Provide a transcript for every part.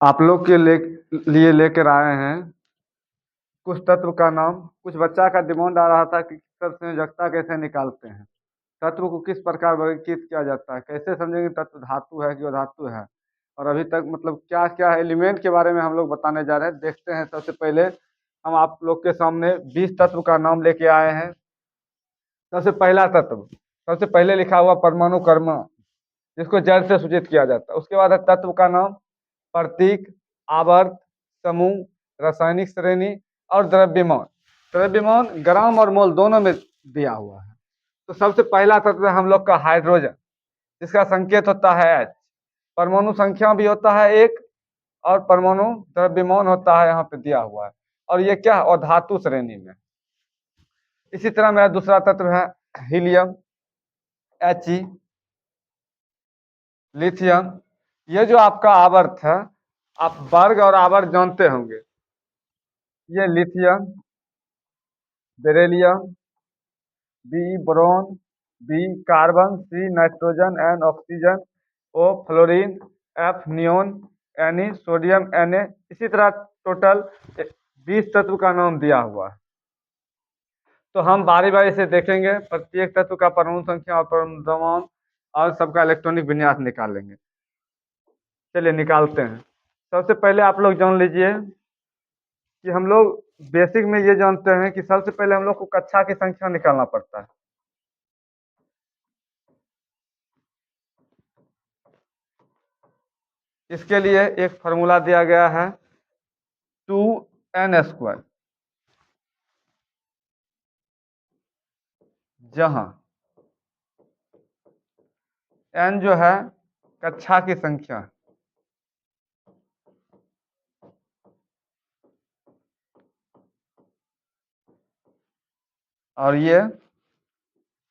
आप लोग के लिए लेकर आए हैं कुछ तत्व का नाम। कुछ बच्चा का डिमांड आ रहा था कि तत्व संयोजकता कैसे निकालते हैं, तत्व को किस प्रकार वर्गीकृत किया जाता है, कैसे समझेंगे तत्व धातु है कि अधातु है, और अभी तक मतलब क्या क्या एलिमेंट के बारे में हम लोग बताने जा रहे हैं। देखते हैं। सबसे पहले हम आप लोग के सामने 20 तत्व का नाम लेके आए हैं। सबसे पहला तत्व, सबसे पहले लिखा हुआ परमाणु कर्म, जिसको जड़ से सूचित किया जाता है। उसके बाद है तत्व का नाम, प्रतीक, आवर्त, समूह, रासायनिक श्रेणी और द्रव्यमान। द्रव्यमान ग्राम और मोल दोनों में दिया हुआ है। तो सबसे पहला तत्व है हम लोग का हाइड्रोजन, जिसका संकेत होता है H। परमाणु संख्या भी होता है एक, और परमाणु द्रव्यमान होता है यहाँ पे दिया हुआ है। और ये क्या है, और धातु श्रेणी में। इसी तरह मेरा दूसरा तत्व है हीलियम, He, लिथियम। ये जो आपका आवर्त है, आप वर्ग और आवर्त जानते होंगे। ये lithium, beryllium, B boron, B carbon, C nitrogen, N oxygen, O fluorine, F neon, N sodium, Na। इसी तरह टोटल 20 तत्व का नाम दिया हुआ है। तो हम बारी बारी से देखेंगे, प्रत्येक तत्व का परमाणु संख्या और परमाणु द्रव्यमान और सबका इलेक्ट्रॉनिक विन्यास निकालेंगे। चलिए निकालते हैं। सबसे पहले आप लोग जान लीजिए कि हम लोग बेसिक में ये जानते हैं कि सबसे पहले हम लोग को कक्षा की संख्या निकालना पड़ता है। इसके लिए एक फॉर्मूला दिया गया है 2n², जहां n जो है कक्षा की संख्या, और ये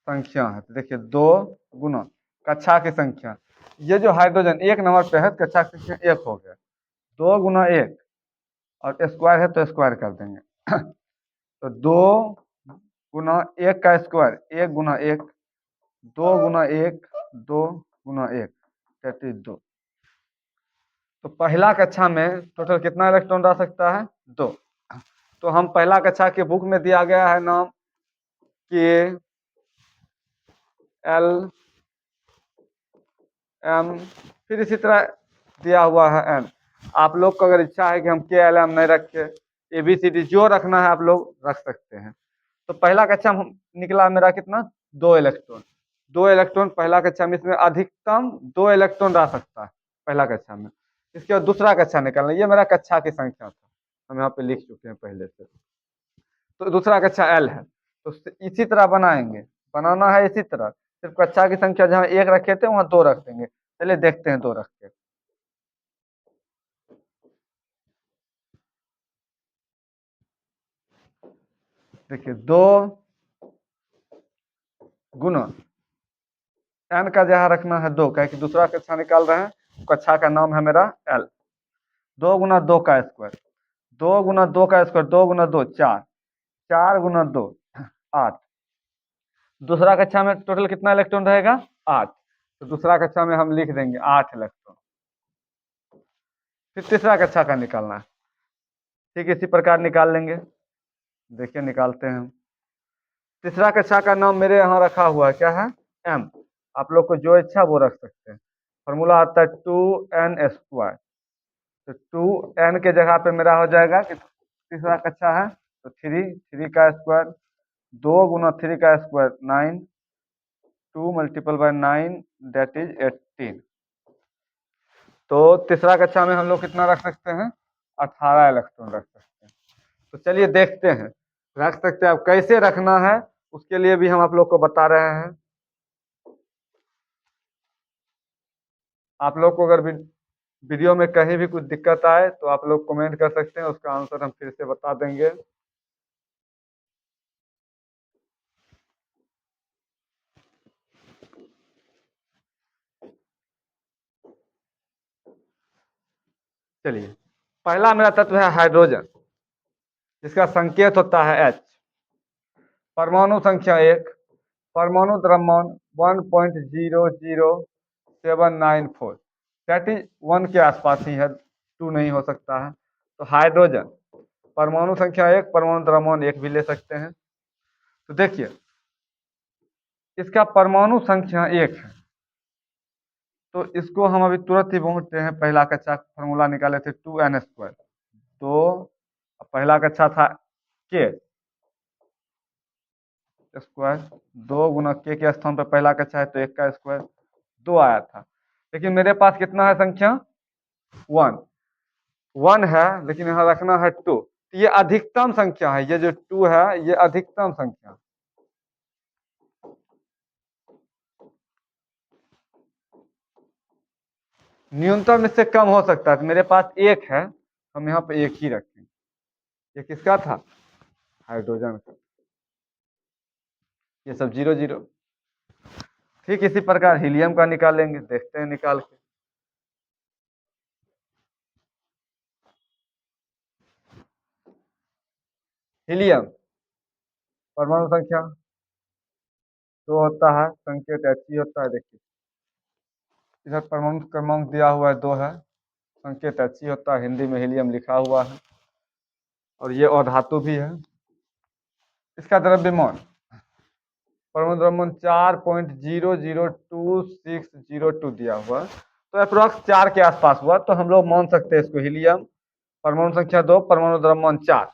संख्या है। तो देखिए 2 गुना कक्षा की संख्या, ये जो हाइड्रोजन 1 नंबर पे है, कक्षा की संख्या 1 हो गया। 2 गुना 1 और स्क्वायर है तो स्क्वायर कर देंगे। तो 2 गुना 1 का स्क्वायर, 1 गुना 1, 2 गुना 1, 2 गुना 1, 2। तो पहला कक्षा में टोटल कितना इलेक्ट्रॉन रह सकता है, 2। तो हम पहला कक्षा के बुक में दिया गया है नाम K L M, फिर इसी तरह दिया हुआ है N। आप लोग को अगर इच्छा है कि हम K L M नहीं रखे, ABCD जो रखना है आप लोग रख सकते हैं। तो पहला कक्षा निकला मेरा कितना, 2 इलेक्ट्रॉन। 2 इलेक्ट्रॉन पहला कक्षा में, इसमें अधिकतम 2 इलेक्ट्रॉन रह सकता है पहला कक्षा में। इसके बाद दूसरा कक्षा निकालना, ये मेरा कक्षा की संख्या था, हम यहाँ पे लिख चुके हैं पहले से। तो दूसरा कक्षा L है, तो इसी तरह बनाएंगे, बनाना है इसी तरह। सिर्फ कक्षा की संख्या जहाँ 1 रखे थे वहाँ 2 रख देंगे। चलिए देखते हैं 2 रख के। देखिए 2 गुना n का जहाँ रखना है 2, क्या कि दूसरा कक्षा निकाल रहे हैं, कक्षा का नाम है मेरा L। 2 गुना 2 का स्क्वायर, 2 गुना 2 का स्क्वायर, 2 गुना 2 4, 4 गुना 2 8। दूसरा कक्षा में टोटल कितना इलेक्ट्रॉन रहेगा, 8। तो दूसरा कक्षा में हम लिख देंगे 8 इलेक्ट्रॉन। फिर तीसरा कक्षा का निकालना है, ठीक इसी प्रकार निकाल लेंगे। देखिए निकालते हैं हम। तीसरा कक्षा का नाम मेरे यहाँ रखा हुआ है, क्या है, M। आप लोग को जो इच्छा वो रख सकते हैं। फॉर्मूला आता है 2n²। तो 2n के जगह पे मेरा हो जाएगा कि तीसरा कक्षा है तो 3 का स्क्वायर, 2 गुना 3 का square 9, 2 multiple bye 9 that is 18। तो तीसरा कक्षा में हम लोग कितना रख सकते हैं, 18 इलेक्ट्रॉन रख सकते हैं। तो चलिए देखते हैं, रख सकते हैं। अब कैसे रखना है उसके लिए भी हम आप लोग को बता रहे हैं। आप लोग को अगर वीडियो में कहीं भी कुछ दिक्कत आए तो आप लोग कमेंट कर सकते हैं, उसका आंसर हम फिर से बता देंगे। चलिए पहला मेरा तत्व है हाइड्रोजन, जिसका संकेत होता है H। परमाणु संख्या 1, परमाणु द्रव्यमान 1.00794, दैट इज 1 के आसपास ही है। 2 नहीं हो सकता है। तो हाइड्रोजन परमाणु संख्या 1, परमाणु द्रव्यमान 1 भी ले सकते हैं। तो देखिए इसका परमाणु संख्या 1 है, तो इसको हम अभी तुरंत ही पहुंचते हैं। पहला कक्षा फॉर्मूला निकाले थे 2n², तो पहला कक्षा था के स्क्वायर, 2 गुना के स्थान पर पहला कक्षा है तो 1 का स्क्वायर 2 आया था। लेकिन मेरे पास कितना है संख्या 1, 1 है, लेकिन यहाँ रखना है 2। ये अधिकतम संख्या है, ये जो 2 है ये अधिकतम संख्या। न्यूनतम इससे कम हो सकता है, तो मेरे पास 1 है, हम यहाँ पे 1 ही रखें। ये किसका था? हाइड्रोजन का। ये सब 0 0। ठीक इसी प्रकार हीलियम का निकालेंगे, देखते हैं निकाल के। हीलियम परमाणु संख्या 2 होता है, संकेत He होता है। देखिए इधर परमाणु क्रमांक दिया हुआ है 2 है, संकेत He होता है, हिंदी में हीलियम लिखा हुआ है, और ये अधातु भी है। इसका द्रव्यमान परमाणु द्रव्यमान 4.002602 दिया हुआ, तो अप्रोक्स 4 के आसपास हुआ, तो हम लोग मान सकते हैं इसको हीलियम परमाणु संख्या 2, परमाणु द्रव्यमान 4।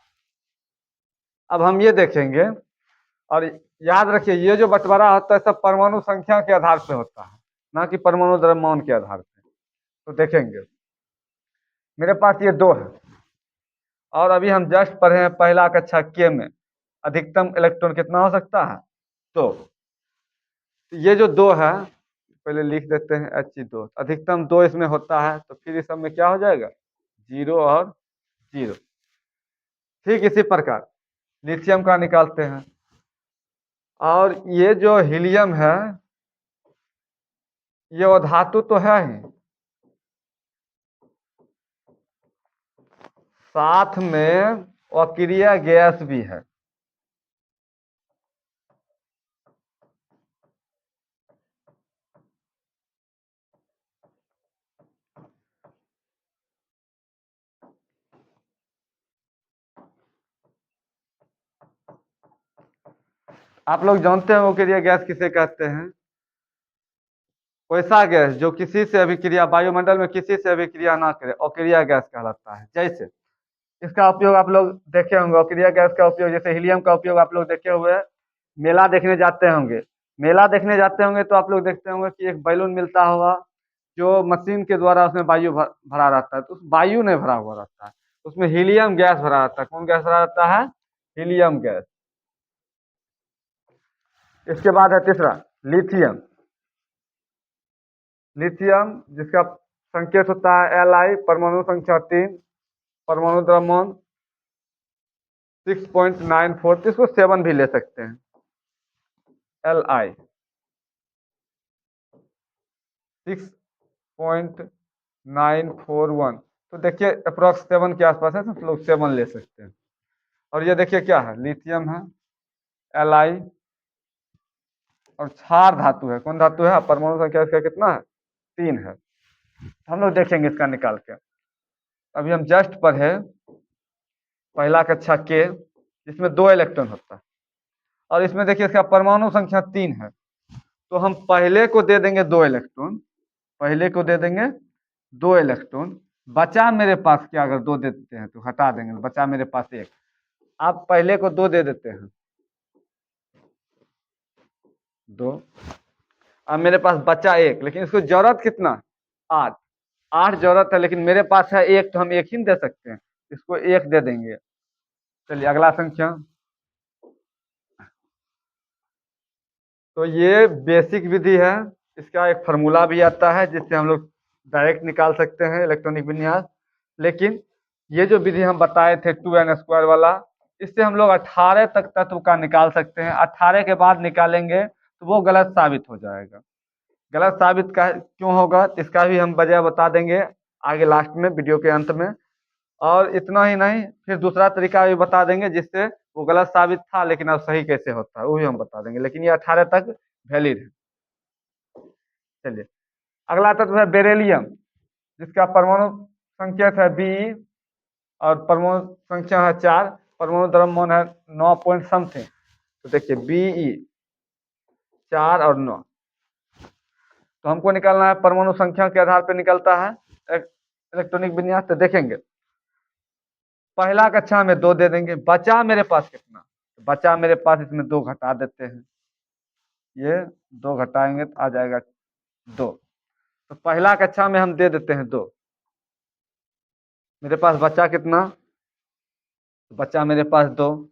अब हम ये देखेंगे, और याद रखिए ये जो बंटवारा होता है सब परमाणु संख्या के आधार पे होता है, ना कि परमाणु द्रव्यमान के आधार पे। तो देखेंगे मेरे पास ये 2 है, और अभी हम जस्ट पढ़े हैं पहला कक्षा के में अधिकतम इलेक्ट्रॉन कितना हो सकता है। तो ये जो 2 है, पहले लिख देते हैं He2, अधिकतम 2 इसमें होता है, तो फिर इस सब में क्या हो जाएगा 0 और 0। ठीक इसी प्रकार लिथियम का निकालते हैं, और ये जो हीलियम है ये धातु तो है ही, साथ में अक्रिय गैस भी है। आप लोग जानते हैं अक्रिय गैस किसे कहते हैं? वैसा गैस जो किसी से अभिक्रिया, वायुमंडल में किसी से अभिक्रिया ना करे, अक्रिय गैस कहलाता है। जैसे इसका उपयोग आप लोग देखे होंगे, अक्रिय गैस का उपयोग, जैसे हीलियम का उपयोग आप लोग देखे हुए, मेला देखने जाते होंगे। मेला देखने जाते होंगे तो आप लोग देखते होंगे कि एक बैलून मिलता होगा, जो मशीन के द्वारा उसमें वायु भरा रहता है, तो उस वायु नहीं भरा हुआ रहता है, उसमें हीलियम गैस भरा रहता है। कौन गैस भरा रहता है? Helium gas. इसके बाद है तीसरा लिथियम। लिथियम जिसका संकेत होता है Li, परमाणु संख्या 3, परमाणु द्रव्यमान 6.94, इसको 7 भी ले सकते हैं। Li 6.941, तो देखिए अप्रोक्स 7 के आसपास है, तो लोग 7 ले सकते हैं। और ये देखिए क्या है, लिथियम है, Li, और क्षार धातु है। कौन धातु है? परमाणु संख्या इसका कितना है? 3 है। हम लोग देखेंगे इसका निकाल के। अभी हम जस्ट पढ़े पहला कक्षा के, जिसमें 2 इलेक्ट्रॉन होता है, और इसमें देखिए इसका परमाणु संख्या 3 है, तो हम पहले को दे देंगे 2 इलेक्ट्रॉन, पहले को दे देंगे 2 इलेक्ट्रॉन, बचा मेरे पास क्या, अगर 2 दे देते हैं तो हटा देंगे, बचा मेरे पास 1। आप पहले को 2 दे देते हैं, 2, अब मेरे पास बचा 1, लेकिन इसको जरूरत कितना? 8, 8 जरूरत है, लेकिन मेरे पास है 1, तो हम 1 ही दे सकते हैं, इसको 1 दे देंगे। चलिए अगला संख्या। तो ये बेसिक विधि है, इसका एक फार्मूला भी आता है जिससे हम लोग डायरेक्ट निकाल सकते हैं इलेक्ट्रॉनिक विन्यास। लेकिन ये जो विधि हम बताए थे 2n² वाला, इससे हम लोग 18 तक तत्व का निकाल सकते हैं। 18 के बाद निकालेंगे तो वो गलत साबित हो जाएगा। गलत साबित का क्यों होगा, इसका भी हम वजह बता देंगे आगे लास्ट में, वीडियो के अंत में। और इतना ही नहीं, फिर दूसरा तरीका भी बता देंगे जिससे वो गलत साबित था लेकिन अब सही कैसे होता है वो भी हम बता देंगे, लेकिन ये 18 तक वैलिड है। चलिए अगला तत्व है बेरिलियम, जिसका परमाणु संकेत है बी और परमाणु संख्या है 4, परमाणु द्रव्यमान है 9 पॉइंट समथिंग। तो देखिए बीई 4 और 9, तो हमको निकालना है परमाणु संख्या के आधार पर निकलता है इलेक्ट्रॉनिक विन्यास। तो देखेंगे पहला कक्षा में 2 दे देंगे, बचा मेरे पास कितना, बचा मेरे पास इसमें 2 घटा देते हैं, ये 2 घटाएंगे तो आ जाएगा 2। तो पहला कक्षा में हम दे देते हैं 2, मेरे पास बचा कितना, बचा मेरे पास 2।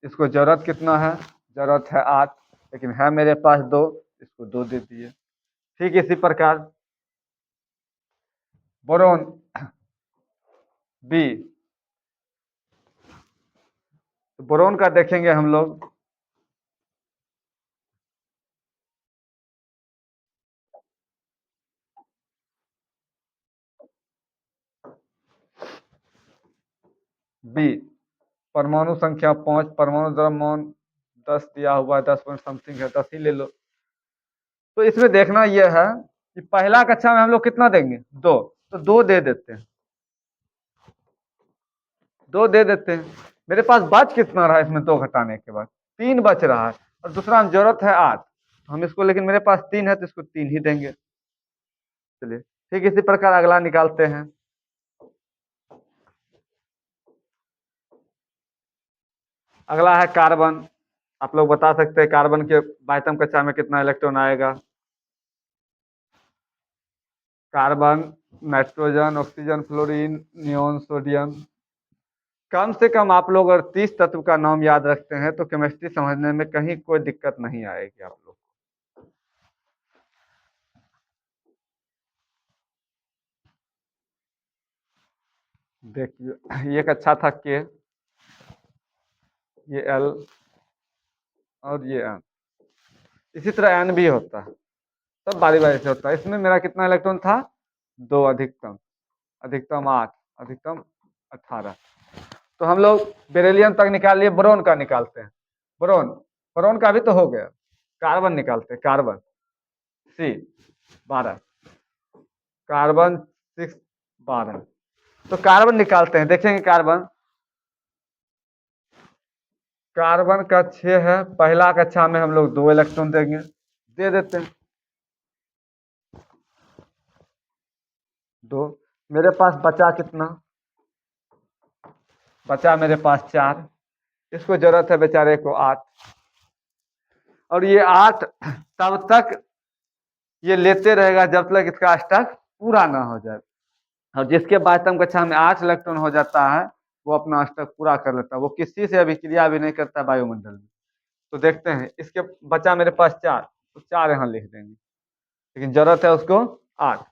इसको जरूरत कितना है, जरूरत है 8, लेकिन है मेरे पास 2, इसको 2 दे दिए। ठीक इसी प्रकार बोरोन बी, तो बोरोन का देखेंगे हम लोग, बी परमाणु संख्या 5, परमाणु द्रव्यमान 10 दिया हुआ है, 10 पॉइंट समथिंग है, 10 ही ले लो। तो इसमें देखना यह है कि पहला कक्षा में हम लोग कितना देंगे, 2, तो 2 दे देते हैं, 2 दे देते हैं। मेरे पास बच कितना रहा इसमें 2 घटाने के बाद, 3 बच रहा है, और दूसरा हम जरूरत है 8, हम इसको, लेकिन मेरे पास 3 है तो इसको 3 ही देंगे। चलिए ठीक इसी प्रकार अगला निकालते हैं। अगला है कार्बन। आप लोग बता सकते हैं कार्बन के बाइटम कक्षा में कितना इलेक्ट्रॉन आएगा। Carbon, nitrogen, oxygen, fluorine, neon, sodium. कम से कम आप लोग अगर 30 तत्व का नाम याद रखते हैं तो केमिस्ट्री समझने में कहीं कोई दिक्कत नहीं आएगी आप लोग। देखिए ये एक अच्छा था के, ये एल और ये एन, इसी तरह एन भी होता है, सब बारी बारी से होता है। इसमें मेरा कितना इलेक्ट्रॉन था, 2, अधिकतम, अधिकतम 8, अधिकतम 18। तो हम लोग बेरिलियम तक निकाल लिए, बोरोन का निकालते हैं। बोरोन, बोरोन का भी तो हो गया। कार्बन निकालते हैं, कार्बन सी 12, कार्बन 6 12। तो कार्बन निकालते हैं, देखेंगे कार्बन, कार्बन का 6 है, पहला कक्षा में हम लोग 2 इलेक्ट्रॉन देंगे, दे देते हैं 2। मेरे पास बचा कितना, बचा मेरे पास 4, इसको जरूरत है बेचारे को 8, और ये 8 तब तक ये लेते रहेगा जब तक इसका स्टॉक पूरा ना हो जाए, और जिसके बाइटम कक्षा में 8 इलेक्ट्रॉन हो जाता है वो अपना स्टॉक पूरा कर लेता है, वो किसी से अभिक्रिया भी नहीं करता वायुमंडल में। तो देखते हैं, इसके बचा मेरे पास 4, तो 4 यहाँ लिख देंगे, लेकिन जरूरत है उसको 8।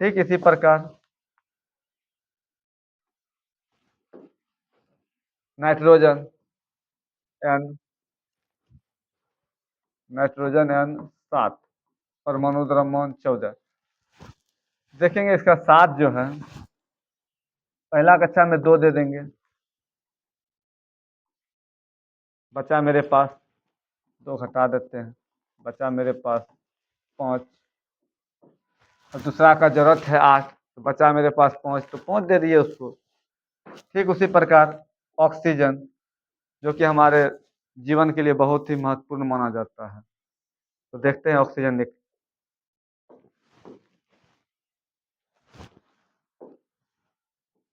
ठीक इसी प्रकार नाइट्रोजन एन, नाइट्रोजन एन 7, परमाणु द्रव्यमान 14। देखेंगे इसका 7 जो है, पहला कक्षा में 2 दे देंगे, बचा मेरे पास 2 घटा देते हैं, बचा मेरे पास 5, और दूसरा का जरूरत है 8, तो बचा मेरे पास 5, तो 5 दे दिए उसको। ठीक उसी प्रकार ऑक्सीजन, जो कि हमारे जीवन के लिए बहुत ही महत्वपूर्ण माना जाता है। तो देखते हैं ऑक्सीजन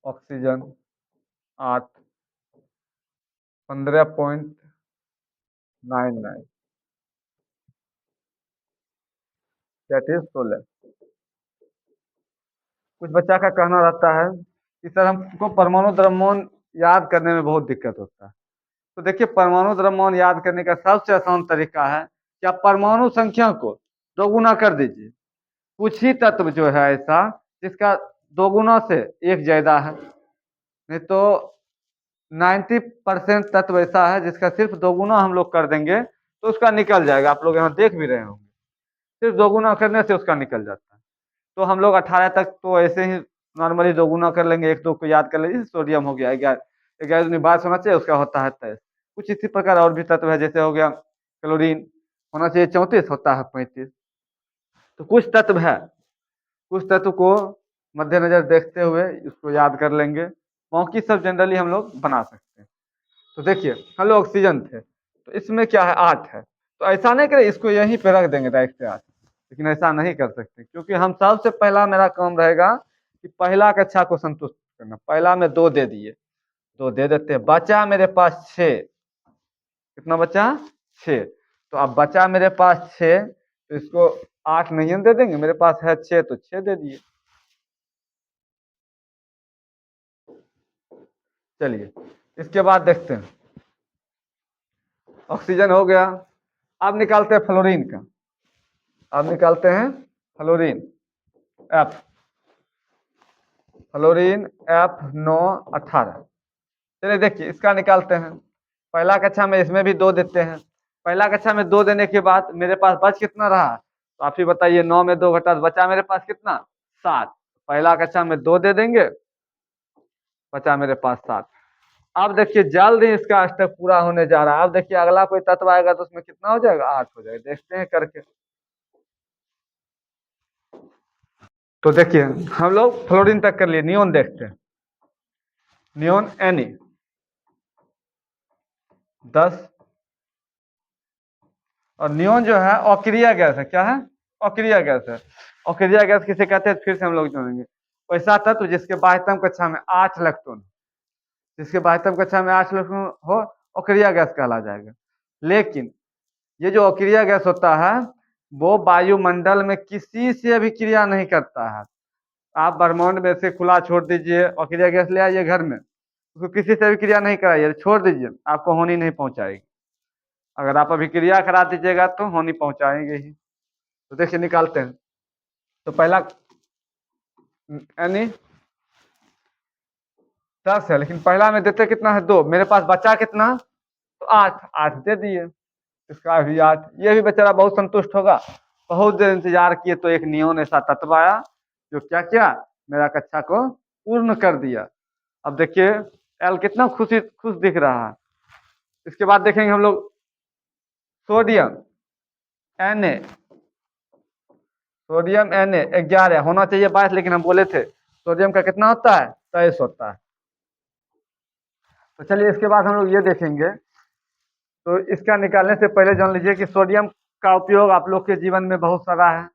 ऑक्सीजन 8, 15.99, दैट इज 16। कुछ बच्चा का कहना रहता है कि सर हमको परमाणु द्रव्यमान याद करने में बहुत दिक्कत होता है। तो देखिए परमाणु द्रव्यमान याद करने का सबसे आसान तरीका है कि आप परमाणु संख्या को दोगुना कर दीजिए। कुछ ही तत्व जो है ऐसा जिसका दोगुना से एक ज्यादा है, नहीं तो 90% तत्व ऐसा है जिसका सिर्फ दोगुना हम लोग कर देंगे तो उसका निकल जाएगा। आप लोग यहाँ देख भी रहे होंगे, सिर्फ दोगुना करने से उसका निकल जाता है। तो हम लोग 18 तक तो ऐसे ही नॉर्मली दोगुना कर लेंगे, 1 2 को याद कर लीजिए। सोडियम हो गया 11, 11 बाईस होना चाहिए, उसका होता है 23। कुछ इसी प्रकार और भी तत्व है, जैसे हो गया क्लोरीन, होना चाहिए 34, होता है 35। तो कुछ तत्व है, कुछ तत्व को मद्देनजर देखते हुए इसको याद कर लेंगे। बाकी सब जनरली हम लोग बना सकते हैं। तो देखिए हम लोग ऑक्सीजन थे, तो इसमें क्या है 8 है, तो ऐसा नहीं करें इसको यहीं पे रख देंगे डायरेक्ट से 8, लेकिन ऐसा नहीं कर सकते क्योंकि हम सबसे पहला मेरा काम रहेगा कि पहला कक्षा को संतुष्ट करना। पहला में 2 दे दिए, 2 दे देते हैं, बचा मेरे पास 6। कितना बचा 6। तो अब बचा मेरे पास 6, तो इसको 8 नहीं हम दे देंगे, मेरे पास है 6 तो 6 दे दिए। चलिए इसके बाद देखते हैं, ऑक्सीजन हो गया। अब निकालते हैं फ्लोरीन का। अब निकालते हैं फ्लोरीन एफ, फ्लोरीन F918। चलिए देखिए इसका निकालते हैं। पहला कक्षा में इसमें भी 2 देते हैं। पहला कक्षा में 2 देने के बाद मेरे पास बच कितना रहा, तो आप ही बताइए। 9 में 2 घटा, बचा मेरे पास कितना 7। पहला कक्षा में 2 दे देंगे, बचा मेरे पास 7। अब देखिए जल्द ही इसका स्टेप पूरा होने जा रहा है। अब देखिए अगला कोई तत्व आएगा तो उसमें कितना हो जाएगा 8 हो जाएगा। देखते हैं करके। तो देखिए हम लोग फ्लोरीन तक कर लिए, नियोन देखते हैं। नियोन Na 10, और नियोन जो है अक्रिय गैस है। क्या है, अक्रिय गैस है। अक्रिय गैस किसे कहते हैं फिर से हम लोग जानेंगे। वैसा तत्व जिसके बाह्यतम कक्षा में 8 इलेक्ट्रॉन, जिसके बाह्यतम कक्षा में 8 इलेक्ट्रॉन हो, अक्रिय गैस कहला जाएगा। लेकिन ये जो अक्रिय गैस होता है वो वायुमंडल में किसी से भी क्रिया नहीं करता है। आप ब्रह्मांड में से खुला छोड़ दीजिए, अक्रिय गैस ले आइए घर में, उसको किसी से भी क्रिया नहीं कराइए, छोड़ दीजिए, आपको हानि नहीं पहुंचाएगी। अगर आप अभी क्रिया करा दीजिएगा तो हानि पहुंचाएंगे ही। तो देखिए निकालते हैं। तो पहला यानी 10 है, लेकिन पहला में देते कितना है 2, मेरे पास बचा कितना तो 8, 8 दे दिए, इसका भी 8। ये भी बेचारा बहुत संतुष्ट होगा। बहुत देर इंतजार किए तो एक नियोन ऐसा तत्व आया जो क्या क्या मेरा कक्षा को पूर्ण कर दिया। अब देखिए एल कितना खुश दिख रहा है। इसके बाद देखेंगे हम लोग सोडियम Na, सोडियम Na 11 होना चाहिए 22, लेकिन हम बोले थे सोडियम का कितना होता है 23 होता है। तो चलिए इसके बाद हम लोग ये देखेंगे। तो इसका निकालने से पहले जान लीजिए कि सोडियम का उपयोग आप लोग के जीवन में बहुत सारा है।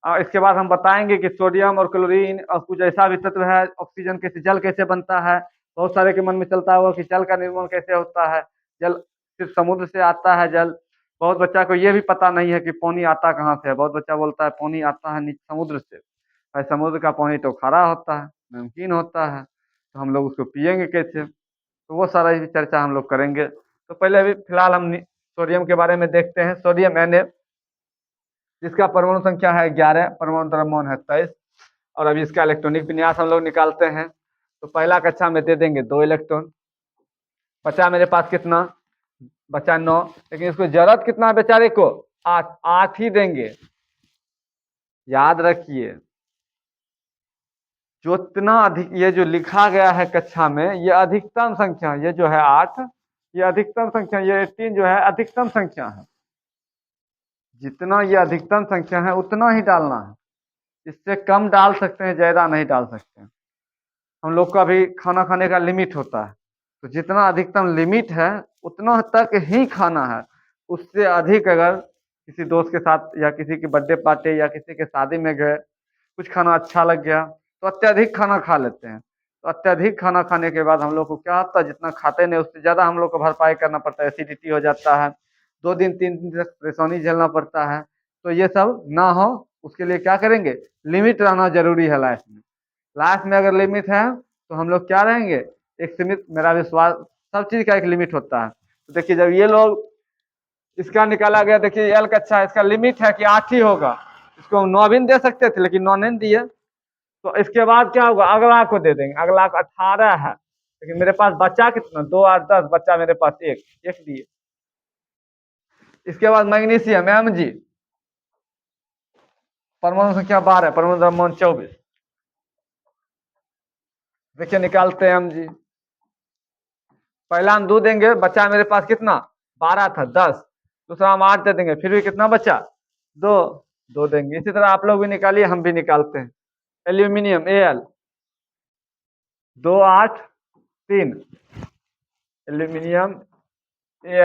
और इसके बाद हम बताएंगे कि सोडियम और क्लोरीन और कुछ ऐसा भी तत्व है, ऑक्सीजन कैसे, जल कैसे बनता है। बहुत सारे के मन में चलता होगा कि जल का निर्माण कैसे होता है। जल सिर्फ समुद्र से आता है जल। बहुत बच्चा को ये भी पता नहीं है कि पानी आता कहाँ से है। बहुत बच्चा बोलता है पानी आता है समुद्र से। भाई समुद्र का पानी तो खारा होता है, नमकीन होता है, तो हम लोग उसको पियेंगे कैसे। तो वो सारा ही चर्चा हम लोग करेंगे। तो पहले अभी फिलहाल हम सोडियम के बारे में देखते हैं। सोडियम Na, जिसका परमाणु संख्या है 11, परमाणु द्रव्यमान है 23, और अभी इसका इलेक्ट्रॉनिक विन्यास हम लोग निकालते हैं। तो पहला कक्षा में दे देंगे 2 इलेक्ट्रॉन। बचा मेरे पास कितना, बचा 9, लेकिन इसको जरूरत कितना है बेचारे को 8, 8 ही देंगे। याद रखिए जो इतना अधिक, ये जो लिखा गया है कक्षा में, ये अधिकतम संख्या, ये जो है 8, ये अधिकतम संख्या, ये 18 जो है अधिकतम संख्या है। जितना ये अधिकतम संख्या है उतना ही डालना है, इससे कम डाल सकते हैं, ज्यादा नहीं डाल सकते हैं। हम लोग का भी खाना खाने का लिमिट होता है, तो जितना अधिकतम लिमिट है उतना तक ही खाना है। उससे अधिक अगर किसी दोस्त के साथ या किसी की बर्थडे पार्टी या किसी के शादी में गए, कुछ खाना अच्छा लग गया तो अत्यधिक खाना खा लेते हैं। तो अत्यधिक खाना खाने के बाद हम लोग को क्या होता है, जितना खाते नहीं उससे ज्यादा हम लोग को भरपाई करना पड़ता है, एसिडिटी हो जाता है, 2 दिन 3 दिन तक परेशानी झेलना पड़ता है। तो ये सब ना हो उसके लिए क्या करेंगे, लिमिट रहना जरूरी है लाइफ में। लाइफ में अगर लिमिट है तो हम लोग क्या रहेंगे, एक सीमित, मेरा विश्वास, सब चीज का एक लिमिट होता है। तो देखिए जब ये लोग इसका निकाला गया, देखिए एल का अच्छा, इसका लिमिट है कि 8 ही होगा। इसको हम 9 भी दे सकते थे लेकिन 9 नहीं दिए। तो इसके बाद क्या होगा, अगला को दे देंगे। अगला को 18 है, लेकिन मेरे पास बचा कितना 2 8 10, बचा मेरे पास 1, 1 दिए। इसके बाद मैग्नीशियम Mg, परमाणु संख्या 12, परमाणु द्रव्यमान 24। देखिए निकालते हैं Mg। पहला हम 2 देंगे, बचा मेरे पास कितना 12 था 10, दूसरा हम 8 दे देंगे, फिर भी कितना बचा 2, 2 देंगे। इसी तरह आप लोग भी निकालिए, हम भी निकालते हैं। Aluminium Al 283, aluminium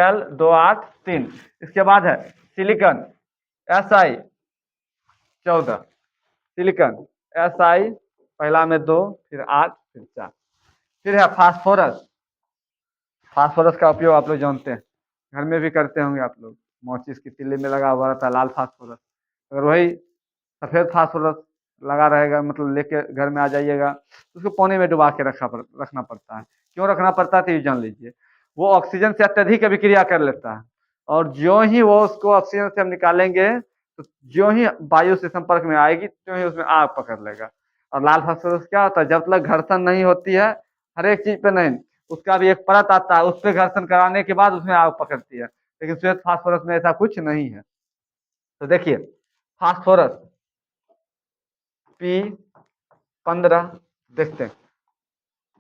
Al 283। इसके बाद है सिलिकॉन Si 14, सिलिकॉन Si पहला में 2, फिर 8, फिर 4। फिर है फास्फोरस। फास्फोरस का उपयोग आप लोग जानते हैं, घर में भी करते होंगे आप लोग। माचिस की तिल्ली में लगा हुआ रहता है लाल फास्फोरस। अगर वही सफेद फास्फोरस लगा रहेगा, मतलब लेके घर में आ जाइएगा, तो उसको पानी में डुबा के रखना पड़ता है। क्यों रखना पड़ता है तो ये जान लीजिए। वो ऑक्सीजन से अत्यधिक अभिक्रिया कर लेता है, और जो ही वो उसको ऑक्सीजन से हम निकालेंगे, तो जो ही वायु से संपर्क में आएगी, तो ही उसमें आग पकड़ लेगा। और लाल फास्फोरस क्या होता है, जब तक घर्षण नहीं होती है, हर एक चीज पे नहीं, उसका भी एक परत आता है, उस पर घर्षण कराने के बाद उसमें आग पकड़ती है। लेकिन श्वेत फास्फोरस में ऐसा कुछ नहीं है। तो देखिए, फास्फोरस P15 देखते हैं।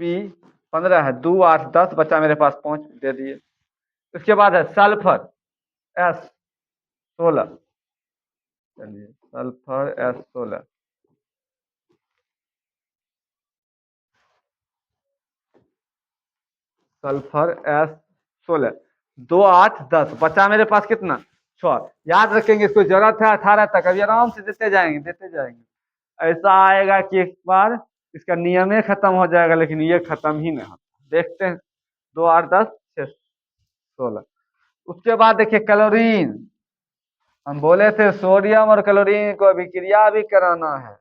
P15 है, 2, 8, 10 बचा मेरे पास 5 दे दिए। इसके बाद है सल्फर S16। चलिए, सल्फर S16, सल्फर S16, 2, 8, 10 बचा मेरे पास कितना, 6। याद रखेंगे, इसको जरूरत है 18 तक, अभी आराम से देते जाएंगे देते जाएंगे। ऐसा आएगा कि एक बार इसका नियम ही खत्म हो जाएगा, लेकिन ये खत्म ही नहीं होता। देखते हैं, 2, 8, 10, 6, 16। उसके बाद देखिए क्लोरीन। हम बोले थे सोडियम और क्लोरीन को अभिक्रिया भी कराना है,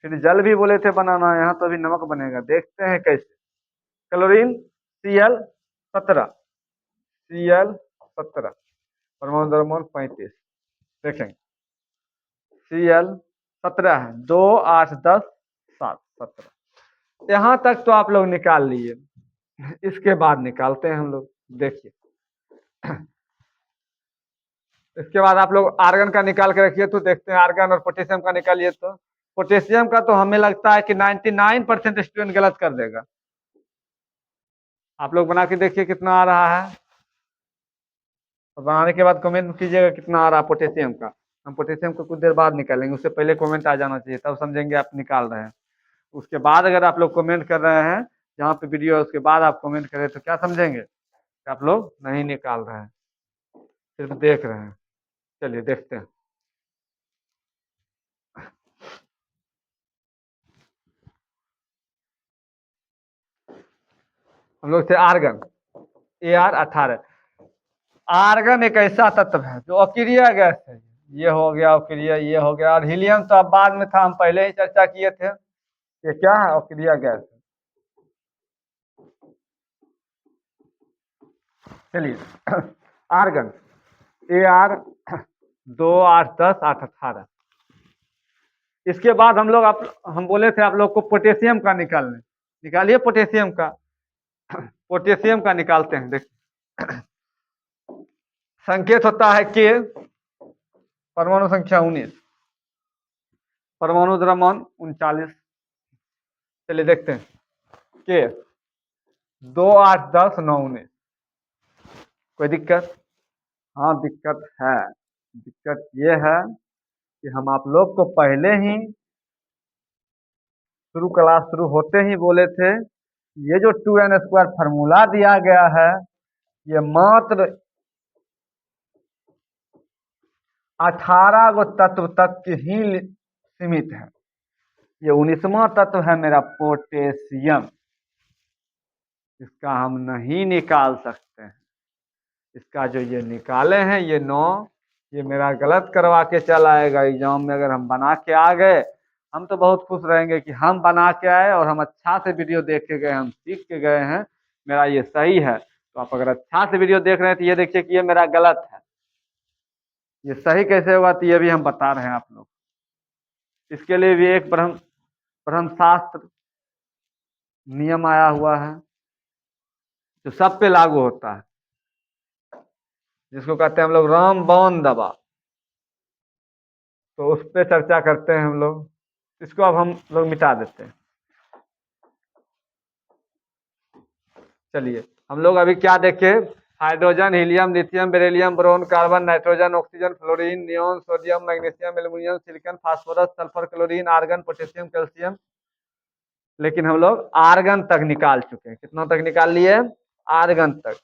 फिर जल भी बोले थे बनाना है, यहाँ तो अभी नमक बनेगा। देखते हैं कैसे। क्लोरीन Cl17, Cl17, परमाणु द्रव्यमान 35। देखेंगे, Cl17 है, 2, 8, 10, 7, 17। यहाँ तक तो आप लोग निकाल लिए। इसके बाद निकालते हैं हम लोग, देखिए। इसके बाद आप लोग आर्गन का निकाल के रखिए, तो देखते हैं आर्गन और पोटेशियम का निकालिए। तो पोटेशियम का तो हमें लगता है कि 99% स्टूडेंट गलत कर देगा। आप लोग बना के देखिए कितना आ रहा है, और बनाने के बाद कमेंट कीजिएगा कितना आ रहा है पोटेशियम का। हम पोटेशियम को कुछ देर बाद निकालेंगे, उससे पहले कमेंट आ जाना चाहिए, तब समझेंगे आप निकाल रहे हैं। उसके बाद अगर आप लोग कमेंट कर रहे हैं जहाँ पे वीडियो है, उसके बाद आप कमेंट करें, तो क्या समझेंगे कि आप लोग नहीं निकाल रहे हैं, सिर्फ देख रहे हैं। चलिए देखते हैं। हम लोग थे आर्गन, Ar18। आर्गन एक ऐसा तत्व है जो अक्रिय गैस है। ये हो गया अक्रिय, ये हो गया। और हीलियम तो अब बाद में था, हम पहले ही चर्चा किए थे। ये क्या है, अक्रिय गैस है। चलिए, आर्गन Ar 2, 8, 10, 8, 18। इसके बाद हम बोले थे आप लोग को पोटेशियम का निकालने। निकालिए पोटेशियम का। पोटेशियम का निकालते हैं। देख, संकेत होता है के, परमाणु संख्या 19, परमाणु द्रव्यमान 39। चलिए देखते हैं, के 2, 8, 10, 9, 19। कोई दिक्कत? हाँ दिक्कत है। दिक्कत ये है कि हम आप लोग को पहले ही क्लास शुरू होते ही बोले थे, ये जो 2n² फार्मूला दिया गया है, ये मात्र 18 गो तत्व तक ही सीमित है। ये 19वां तत्व है मेरा पोटेशियम। इसका हम नहीं निकाल सकते हैं। इसका जो ये निकाले हैं, ये 9, ये मेरा गलत करवा के चल आएगा एग्जाम में। अगर हम बना के आ गए, हम तो बहुत खुश रहेंगे कि हम बना के आए और हम अच्छा से वीडियो देख के गए, हम सीख के गए हैं, मेरा ये सही है। तो आप अगर अच्छा से वीडियो देख रहे हैं, तो ये देखिए कि ये मेरा गलत है। ये सही कैसे होगा, तो ये भी हम बता रहे हैं आप लोग। इसके लिए भी एक ब्रह्मशास्त्र नियम आया हुआ है, जो सब पे लागू होता है, जिसको कहते हैं हम लोग रामबाण दवा। तो उस पर चर्चा करते हैं हम लोग। इसको अब हम लोग मिटा देते हैं। चलिए, हम लोग अभी क्या देखे, hydrogen, helium, lithium, beryllium, boron, carbon, nitrogen, oxygen, fluorine, neon, sodium, magnesium, aluminium, silicon, phosphorus, sulphur, chlorine, argon, potassium, calcium. लेकिन हम लोग आर्गन तक निकाल चुके हैं। कितना तक निकाल लिए? आर्गन तक।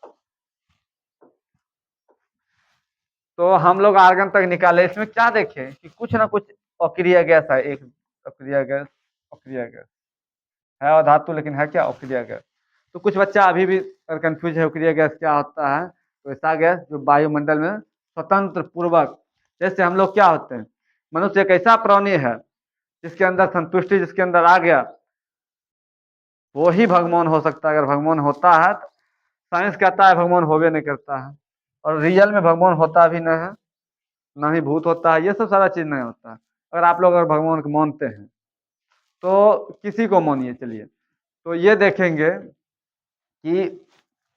तो हम लोग आर्गन तक निकाले। इसमें क्या देखें कि कुछ ना कुछ अक्रिय गैस है। एक अक्रिय गैस, अक्रिय गैस है धातु, लेकिन है क्या? अक्रिय गैस। तो कुछ बच्चा अभी भी कंफ्यूज है अक्रिय गैस क्या होता है। तो ऐसा गैस जो वायुमंडल में स्वतंत्र पूर्वक, जैसे हम लोग क्या होते हैं, मनुष्य एक ऐसा प्राणी है जिसके अंदर संतुष्टि जिसके अंदर आ गया वो ही भगवान हो सकता है। अगर भगवान होता है तो साइंस कहता है भगवान होवे नहीं करता है, और रियल में भगवान होता भी नहीं है, ना ही भूत होता है, ये सब सारा चीज नहीं होता है। अगर आप लोग अगर भगवान को मानते हैं तो किसी को मानिए, चलिए, तो ये देखेंगे कि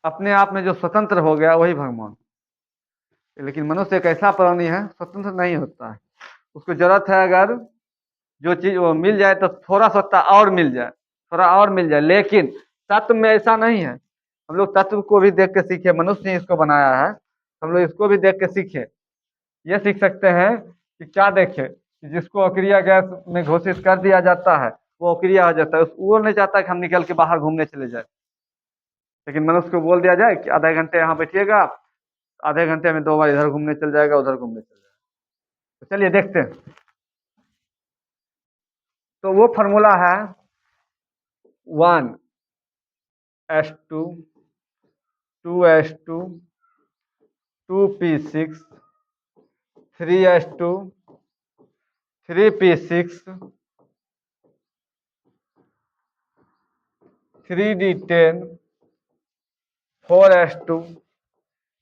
अपने आप में जो स्वतंत्र हो गया वही भगवान। लेकिन मनुष्य एक ऐसा प्राणी है स्वतंत्र नहीं होता है। उसको जरूरत है अगर जो चीज वो मिल जाए तो थोड़ा सा और मिल जाए, थोड़ा और मिल जाए। लेकिन तत्व में ऐसा नहीं है। हम लोग तत्व को भी देख के सीखे, मनुष्य ने इसको बनाया है, हम लोग इसको भी देख के सीखे। ये सीख सकते हैं कि क्या देखे कि जिसको अक्रिय गैस में घोषित कर दिया जाता है वो अक्रिय हो जाता है। वो नहीं चाहता कि हम निकल के बाहर घूमने चले जाए, लेकिन मनुष्य को बोल दिया जाए कि आधे घंटे यहाँ बैठिएगा, आधे घंटे में 2 बार इधर घूमने चल जाएगा, उधर घूमने चल जाएगा। तो चलिए देखते हैं। तो वो फॉर्मूला है 1s2 2s2 2p6 3s2 3p6 3d10 4s2।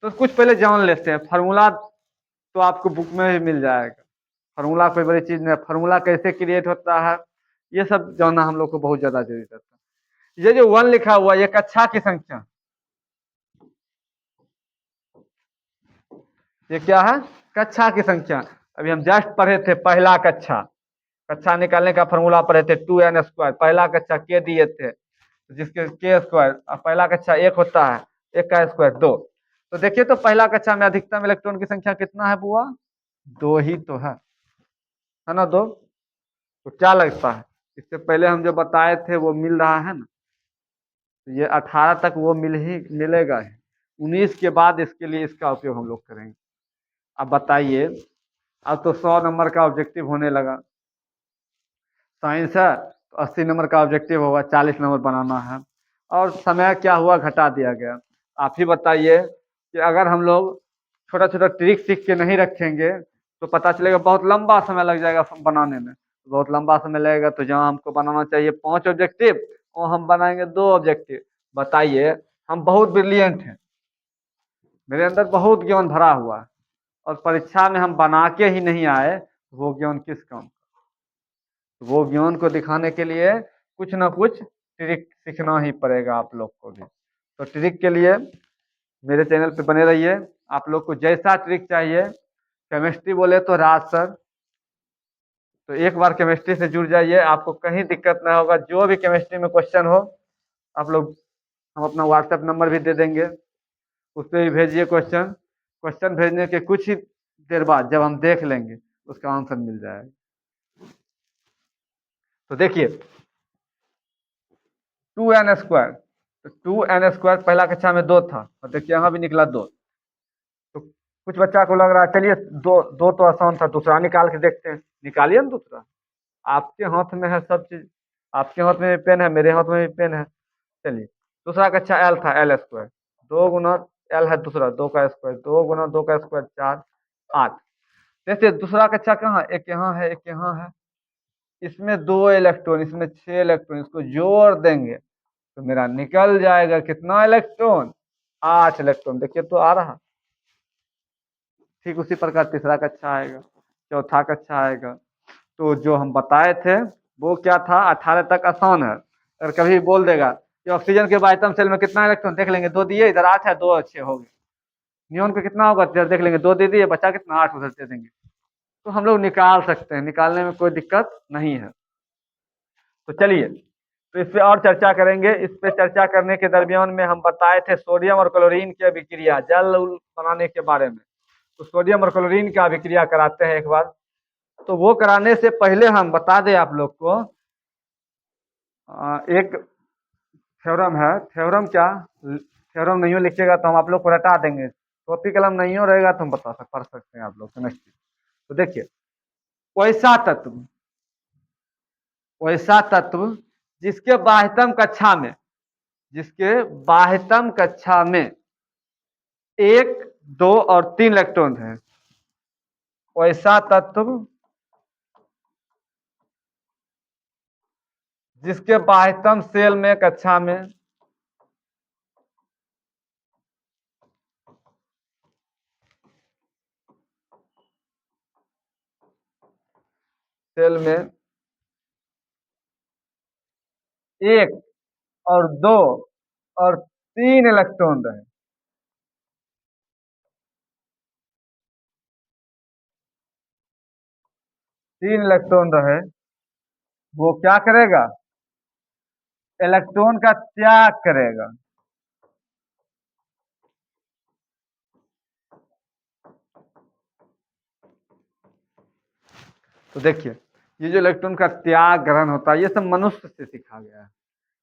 तो कुछ पहले जान लेते हैं फार्मूला। तो आपको बुक में भी मिल जाएगा। फार्मूला कोई बड़ी चीज नहीं है। फार्मूला कैसे क्रिएट होता है ये सब जानना हम लोग को बहुत ज्यादा जरूरी रहता है। ये जो 1 लिखा हुआ ये कक्षा की संख्या, ये क्या है? कक्षा की संख्या। अभी हम जस्ट पढ़े थे पहला कक्षा, कक्षा निकालने का फॉर्मूला पढ़े थे 2n²। पहला कक्षा के दिए थे जिसके के स्क्वायर, पहला कक्षा 1 होता है, 1 का स्क्वायर 2। तो देखिए तो पहला कक्षा में अधिकतम इलेक्ट्रॉन की संख्या कितना है बुआ? 2 ही तो है ना? 2। तो क्या लगता है इससे पहले हम जो बताए थे वो मिल रहा है ना? तो ये 18 तक वो मिलेगा ही। 19 के बाद इसके लिए इसका उपयोग हम लोग करेंगे। अब बताइए, अब तो 100 नंबर का ऑब्जेक्टिव होने लगा। साइंस है तो 80 नंबर का ऑब्जेक्टिव होगा, 40 नंबर बनाना है। और समय क्या हुआ? घटा दिया गया। आप ही बताइए कि अगर हम लोग छोटा छोटा ट्रिक सीख के नहीं रखेंगे तो पता चलेगा बहुत लंबा समय लग जाएगा बनाने में। बहुत लंबा समय लगेगा तो जहाँ हमको बनाना चाहिए 5 ऑब्जेक्टिव और हम बनाएंगे 2 ऑब्जेक्टिव। बताइए, हम बहुत ब्रिलियंट हैं, मेरे अंदर बहुत ज्ञान भरा हुआ है, और परीक्षा में हम बना के ही नहीं आए, वो ज्ञान किस काम? वो ज्ञान को दिखाने के लिए कुछ ना कुछ ट्रिक सीखना ही पड़ेगा आप लोग को भी। तो ट्रिक के लिए मेरे चैनल पे बने रहिए। आप लोग को जैसा ट्रिक चाहिए, केमिस्ट्री बोले तो राज सर, तो एक बार केमिस्ट्री से जुड़ जाइए, आपको कहीं दिक्कत ना होगा। जो भी केमिस्ट्री में क्वेश्चन हो आप लोग, हम अपना व्हाट्सएप नंबर भी दे देंगे, उस पर भी भेजिए क्वेश्चन। क्वेश्चन भेजने के कुछ ही देर बाद जब हम देख लेंगे उसका आंसर मिल जाएगा। तो देखिए 2n², तो 2n² पहला कक्षा में 2 था, और देखिए यहाँ भी निकला 2। तो कुछ बच्चा को लग रहा है चलिए दो दो तो आसान था, दूसरा निकाल के देखते हैं। निकालिए ना दूसरा, आपके हाथ में है सब चीज। आपके हाथ में भी पेन है, मेरे हाथ में भी पेन है। चलिए, दूसरा कक्षा एल था, l²। 2 गुना एल है दूसरा, 2 का स्क्वायर, 2 गुना 2 का स्क्वायर 4, 8। जैसे दूसरा कक्षा कहाँ? एक यहाँ है, एक यहाँ है। इसमें 2 इलेक्ट्रॉन, इसमें 6 इलेक्ट्रॉन, इसको जोड़ देंगे तो मेरा निकल जाएगा कितना इलेक्ट्रॉन? 8 इलेक्ट्रॉन। देखिए तो आ रहा। ठीक उसी प्रकार तीसरा कक्षा आएगा, चौथा कक्षा आएगा। तो जो हम बताए थे वो क्या था? 18 तक आसान है। अगर कभी बोल देगा कि ऑक्सीजन के बाइटम सेल में कितना इलेक्ट्रॉन, देख लेंगे 2 दिए, इधर 8 है, 2 अच्छे हो गए। नियोन पे कितना होगा, इधर देख लेंगे 2 दे दिए, बचा कितना? 8 उधर दे देंगे। तो हम लोग निकाल सकते हैं, निकालने में कोई दिक्कत नहीं है। तो चलिए, तो इस पे और चर्चा करेंगे। इस पे चर्चा करने के दरमियान में हम बताए थे सोडियम और क्लोरीन की अभिक्रिया जल बनाने के बारे में। तो सोडियम और क्लोरीन की अभिक्रिया कराते हैं एक बार। तो वो कराने से पहले हम बता दें आप लोग को, एक थ्योरम है। थ्योरम क्या, थ्योरम नहीं हो लिखिएगा तो हम आप लोग को रटा देंगे। कॉपी कलम नहीं हो रहेगा तो हम पढ़ सकते हैं आप लोग केमिस्ट्री। तो देखिए, वैसा तत्व, वैसा तत्व जिसके बाह्यतम कक्षा में, जिसके बाह्यतम कक्षा में 1, 2 और 3 इलेक्ट्रॉन है, वैसा तत्व जिसके बाह्यतम शेल में कक्षा में शेल में 1 और 2 और 3 इलेक्ट्रॉन रहे, 3 इलेक्ट्रॉन रहे, वो क्या करेगा, इलेक्ट्रॉन का त्याग करेगा। तो देखिए, ये जो इलेक्ट्रॉन का त्याग ग्रहण होता है, ये सब मनुष्य से सीखा गया है।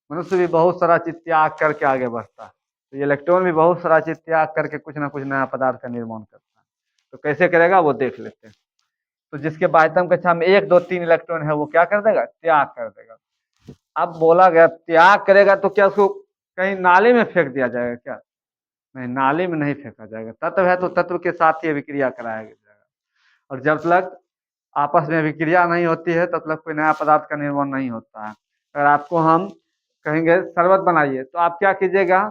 मनुष्य भी बहुत सारा चीज त्याग करके आगे बढ़ता है। तो ये इलेक्ट्रॉन भी बहुत सारा चीज त्याग करके कुछ ना कुछ नया पदार्थ का निर्माण करता है। तो कैसे करेगा वो देख लेते हैं। तो जिसके बाह्यतम कक्षा में 1, 2, 3 इलेक्ट्रॉन है, वो क्या कर देगा, त्याग कर देगा। अब बोला गया त्याग करेगा तो क्या उसको कहीं नाले में फेंक दिया जाएगा क्या? नहीं, नाले में नहीं फेंका जाएगा। तत्व है तो तत्व के साथ ही अभिक्रिया कराया जाएगा। और जब तक आपस में अभिक्रिया नहीं होती है तब तक कोई नया पदार्थ का निर्माण नहीं होता है। अगर आपको हम कहेंगे शरबत बनाइए तो आप क्या कीजिएगा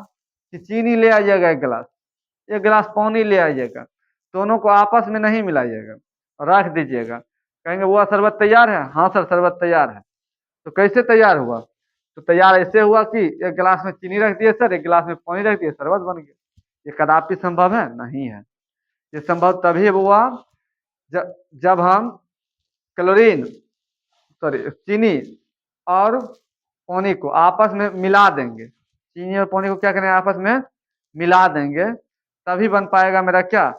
कि चीनी ले आइएगा, एक गिलास पानी ले आइएगा, दोनों को आपस में नहीं मिलाइएगा और रख दीजिएगा। कहेंगे वो शरबत तैयार है, हाँ सर शरबत तैयार है। तो कैसे तैयार हुआ? तो तैयार ऐसे हुआ कि एक गिलास में चीनी रख दिए सर, एक गिलास में पानी रख दिए, शरबत बन गया। ये कदापि संभव है? नहीं है। ये संभव तभी हुआ जब हम क्लोरीन, सॉरी चीनी और पानी को आपस में मिला देंगे। चीनी और पानी को क्या करेंगे, आपस में मिला देंगे, तभी बन पाएगा मेरा क्या,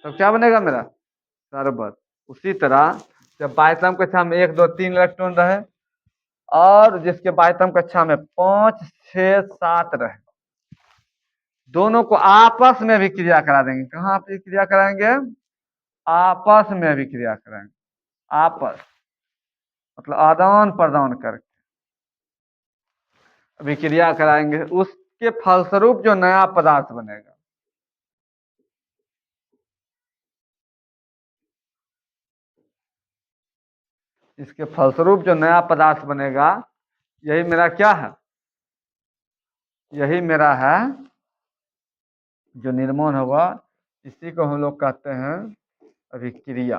तब क्या बनेगा मेरा शरबत। उसी तरह जब बाह्यतम कक्षा में 1, 2, 3 इलेक्ट्रॉन रहे और जिसके बाह्यतम कक्षा में 5, 6, 7 रहे, दोनों को आपस में भी क्रिया करा देंगे। कहाँ पे क्रिया कराएंगे? आपस में भी क्रिया कराएंगे। आपस मतलब आदान प्रदान करके अभिक्रिया कराएंगे। उसके फलस्वरूप जो नया पदार्थ बनेगा, इसके फलस्वरूप जो नया पदार्थ बनेगा, यही मेरा क्या है, यही मेरा है जो निर्माण होगा। इसी को हम लोग कहते हैं अभिक्रिया।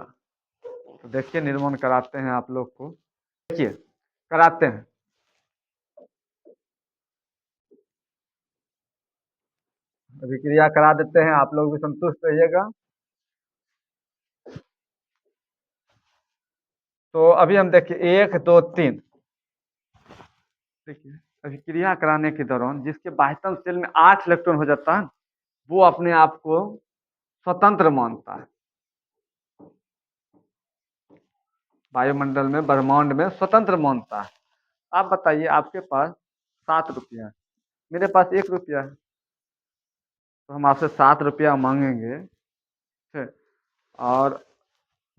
तो देखिए निर्माण कराते हैं आप लोग को, देखिए कराते हैं। अभिक्रिया करा देते हैं, आप लोग भी संतुष्ट रहिएगा। तो अभी हम देखिए 1, 2, 3, देखिए अभिक्रिया कराने के दौरान जिसके बाह्यतम शेल में 8 इलेक्ट्रॉन हो जाता है, वो अपने आप को स्वतंत्र मानता है। वायुमंडल में, ब्रह्मांड में स्वतंत्र मानता है। आप बताइए, आपके पास 7 रुपया है, मेरे पास 1 रुपया है, तो हम आपसे 7 रुपया मांगेंगे, ठीक? और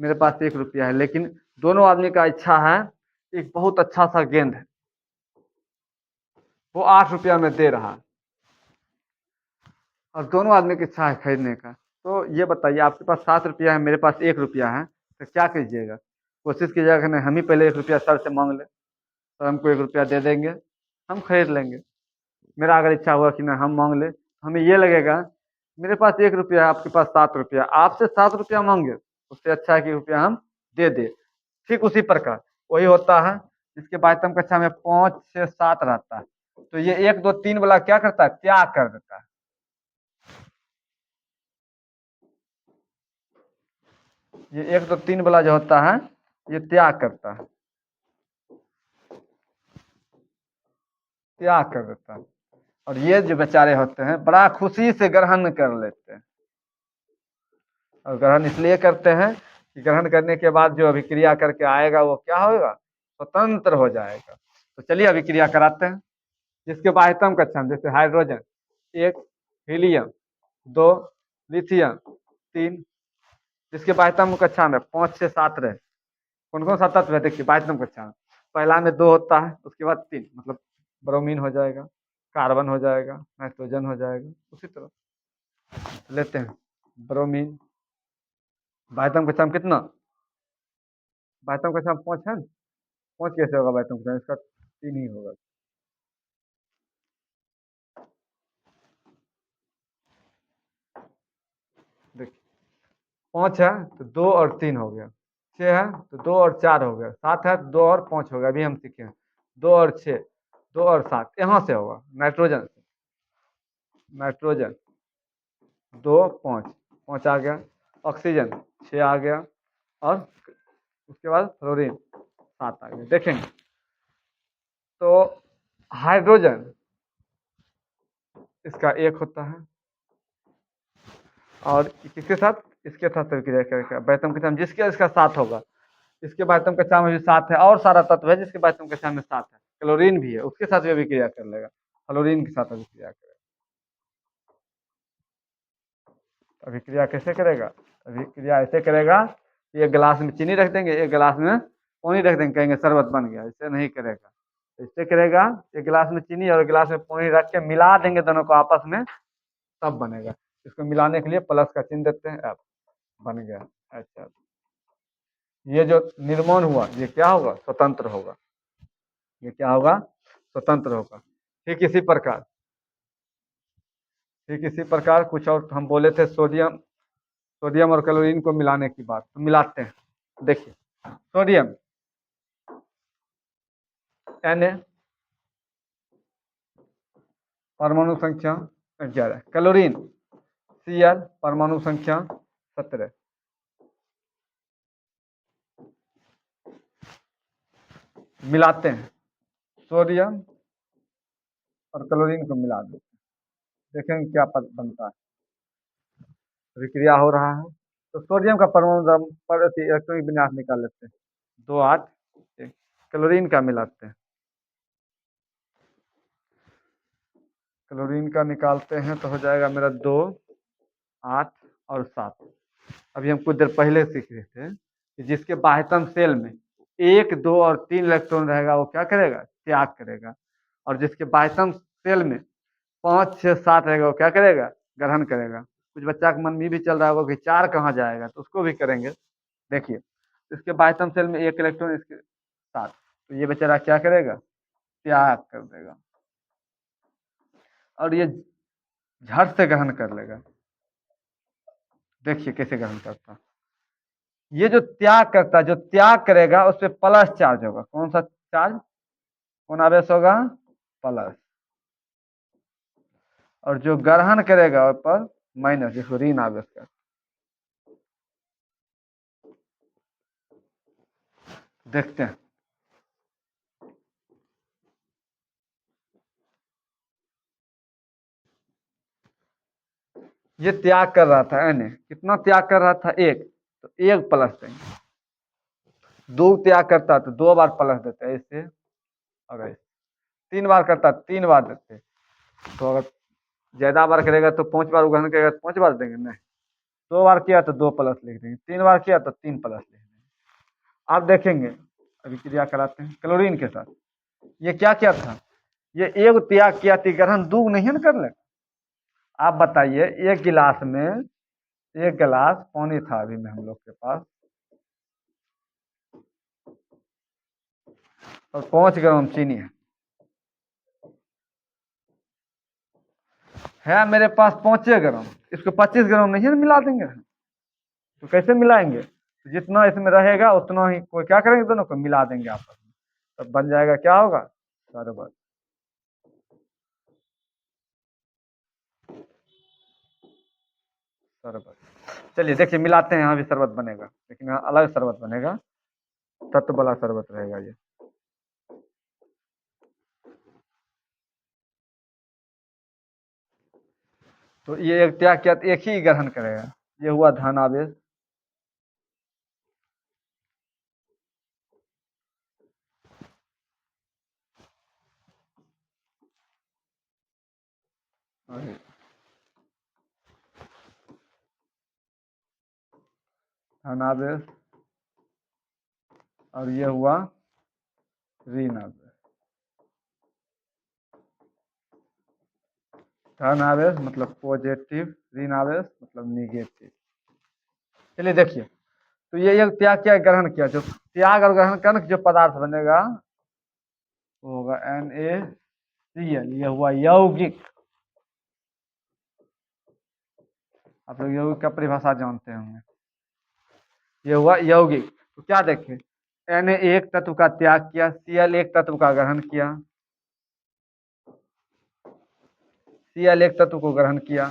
मेरे पास 1 रुपया है, लेकिन दोनों आदमी का इच्छा है, एक बहुत अच्छा सा गेंद है, वो 8 रुपया में दे रहा है, और दोनों आदमी की इच्छा है खरीदने का। तो ये बताइए, आपके पास 7 रुपया है, मेरे पास 1 रुपया है, तो क्या कीजिएगा? कोशिश कीजिएगा कि नहीं, हम ही पहले 1 रुपया सर से मांग ले, तो हमको 1 रुपया दे देंगे, हम खरीद लेंगे। मेरा अगर इच्छा हुआ कि ना हम मांग ले, हमें ये लगेगा मेरे पास 1 रुपया है, आपके पास 7 रुपया, आपसे 7 रुपया मांगे, उससे अच्छा है कि रुपया हम दे दे। ठीक उसी प्रकार वही होता है, जिसके बाह्यतम कक्षा में 5, 6, 7 रहता है, तो ये 1, 2, 3 वाला क्या करता है, त्याग कर देता है। ये 1, 2, 3 वाला जो होता है, ये त्याग करता है। त्याग कर देता है। और ये जो बेचारे होते हैं बड़ा खुशी से ग्रहण कर लेते हैं। और ग्रहण इसलिए करते हैं कि ग्रहण करने के बाद जो अभिक्रिया करके आएगा वो क्या होगा, स्वतंत्र हो जाएगा। तो चलिए अभिक्रिया कराते हैं। जिसके बाह्यतम कक्षाएं जैसे हाइड्रोजन 1, हीलियम 2, लिथियम 3, जिसके बाह्यतम कक्षा में 5 6 7 रहे। कौन कौन सा तत्व है देखिए बाह्यतम कक्षा में। पहला में 2 होता है, उसके बाद 3, मतलब ब्रोमीन हो जाएगा, कार्बन हो जाएगा, नाइट्रोजन हो जाएगा। उसी तरह लेते हैं ब्रोमीन, बाह्यतम कक्षा में कितना, बाह्यतम कक्षा में 5 है ना? 5 कैसे होगा बाह्यतम कक्षा में, इसका 3 ही होगा। देखिए 5 है तो 2 और 3 हो गया, 6 है तो 2 और 4 हो गया, 7 है तो 2 और 5 हो गया। अभी हम सीखे हैं 2 और 6, 2 और 7, यहाँ से होगा नाइट्रोजन से। नाइट्रोजन 2 5, 5 आ गया। ऑक्सीजन 6 आ गया। और उसके बाद फ्लोरीन 7 आ गया। देखेंगे तो हाइड्रोजन इसका 1 होता है, और किसके साथ, इसके साथ क्रिया करेगा बाह्यतम कक्षा में, जिसके इसका 7 होगा। इसके बाह्यतम कक्षा में भी 7 है, और सारा तत्व है जिसके बाह्यतम कक्षा में 7 है। क्लोरीन भी है, उसके साथ भी अभिक्रिया कर लेगा, फ्लोरीन के साथ अभिक्रिया करेगा। अभिक्रिया कैसे करेगा, अभिक्रिया ऐसे करेगा, एक गिलास में चीनी रख देंगे, एक गिलास में पानी रख देंगे, कहेंगे शरबत बन गया। ऐसे नहीं करेगा। ऐसे करेगा, एक गिलास में चीनी और एक गिलास में पानी रख के मिला देंगे दोनों को आपस में, तब बनेगा। इसको मिलाने के लिए प्लस का चिन्ह देते हैं, अब बन गया। अच्छा, ये जो निर्माण हुआ ये क्या होगा, स्वतंत्र होगा। ये क्या होगा, स्वतंत्र होगा। ठीक इसी प्रकार, ठीक इसी प्रकार कुछ और हम बोले थे, सोडियम, सोडियम और क्लोरीन को मिलाने की बात, तो मिलाते हैं। देखिए सोडियम Na, परमाणु संख्या 11, क्लोरीन Cl, परमाणु संख्या 17। मिलाते हैं, सोडियम और क्लोरीन को मिला दो, देखेंगे क्या बनता है। विक्रिया हो रहा है। तो सोडियम का परमाणु पर इलेक्ट्रॉनिक विन्यास निकाल लेते हैं, 2 8। क्लोरीन का मिलाते हैं, क्लोरीन का निकालते हैं तो हो जाएगा मेरा 2 8 और 7। अभी हम कुछ देर पहले सीख रहे थे कि जिसके बाह्यतम शेल में 1 2 और 3 इलेक्ट्रॉन रहेगा वो क्या करेगा, त्याग करेगा। और जिसके बाह्यतम शेल में 5 6 7 रहेगा वो क्या करेगा, ग्रहण करेगा। कुछ बच्चा के मन में भी चल रहा होगा कि 4 कहाँ जाएगा, तो उसको भी करेंगे। देखिए इसके बाह्यतम शेल में 1 इलेक्ट्रॉन, इसके 7, तो ये बेचारा क्या करेगा, त्याग कर देगा। और ये झट से ग्रहण कर लेगा। देखिए कैसे ग्रहण करता है। ये जो त्याग करता है, जो त्याग करेगा उस पर प्लस चार्ज होगा। कौन सा चार्ज, कौन आवेश होगा, प्लस। और जो ग्रहण करेगा उस पर माइनस, जिसको ऋण आवेश का। देखते हैं, ये त्याग कर रहा था Na, कितना त्याग कर रहा था, 1, तो 1 प्लस देंगे। 2 त्याग करता तो 2 बार प्लस देते ऐसे, और ऐसे 3 बार करता 3 बार देते। तो अगर ज्यादा बार करेगा तो 5 बार ग्रहण करेगा तो 5 बार देंगे, नहीं। 2 बार किया तो 2 प्लस लिख देंगे, 3 बार किया तो 3 प्लस लिख देंगे। आप देखेंगे अभी क्रिया कराते हैं क्लोरीन के साथ। ये क्या क्या था, ये एक त्याग किया थी, ग्रहण 2 नहीं न कर ले। आप बताइए, एक गिलास में 1 गिलास पानी था अभी में हम लोग के पास, और 5 ग्राम चीनी है मेरे पास 5 ग्राम, इसको 25 ग्राम नहीं न मिला देंगे, तो कैसे मिलाएंगे। तो जितना इसमें रहेगा उतना ही कोई क्या करेंगे, दोनों को मिला देंगे आपस में, तब बन जाएगा क्या होगा, शरबत। शरबत, चलिए देखिए मिलाते हैं, यहाँ भी शरबत बनेगा, लेकिन यहाँ अलग शरबत बनेगा, तत्व वाला शरबत रहेगा ये। तो ये एक त्याग किया तो एक ही ग्रहण करेगा, ये हुआ धन आवेश। धन आवेश, और ये हुआ ऋण आवेश। धन आवेश मतलब पॉजिटिव, ऋण आवेश मतलब निगेटिव। चलिए देखिए, तो ये एक त्याग क्या ग्रहण किया, जो त्याग और ग्रहण करके जो पदार्थ बनेगा वो होगा NaCl, ये हुआ यौगिक। आप लोग यौगिक का परिभाषा जानते होंगे, ये हुआ यौगिक। तो क्या देखें, Na एक तत्व का त्याग किया, Cl एक तत्व का ग्रहण किया, Cl एक तत्व को ग्रहण किया।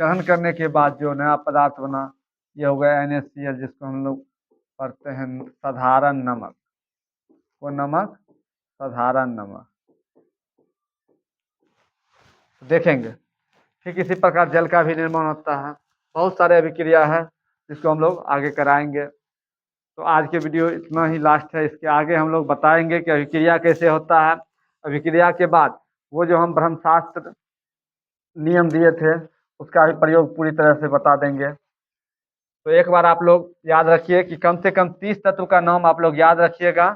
ग्रहण करने के बाद जो नया पदार्थ बना, ये हो गया NaCl, जिसको हम लोग पढ़ते हैं साधारण नमक। वो नमक साधारण नमक देखेंगे। ठीक इसी प्रकार जल का भी निर्माण होता है, बहुत सारे अभिक्रिया है जिसको हम लोग आगे कराएंगे। तो आज के वीडियो इतना ही लास्ट है, इसके आगे हम लोग बताएंगे कि अभिक्रिया कैसे होता है। अभिक्रिया के बाद वो जो हम ब्रह्मशास्त्र नियम दिए थे उसका भी प्रयोग पूरी तरह से बता देंगे। तो एक बार आप लोग याद रखिए कि कम से कम 30 तत्व का नाम आप लोग याद रखिएगा।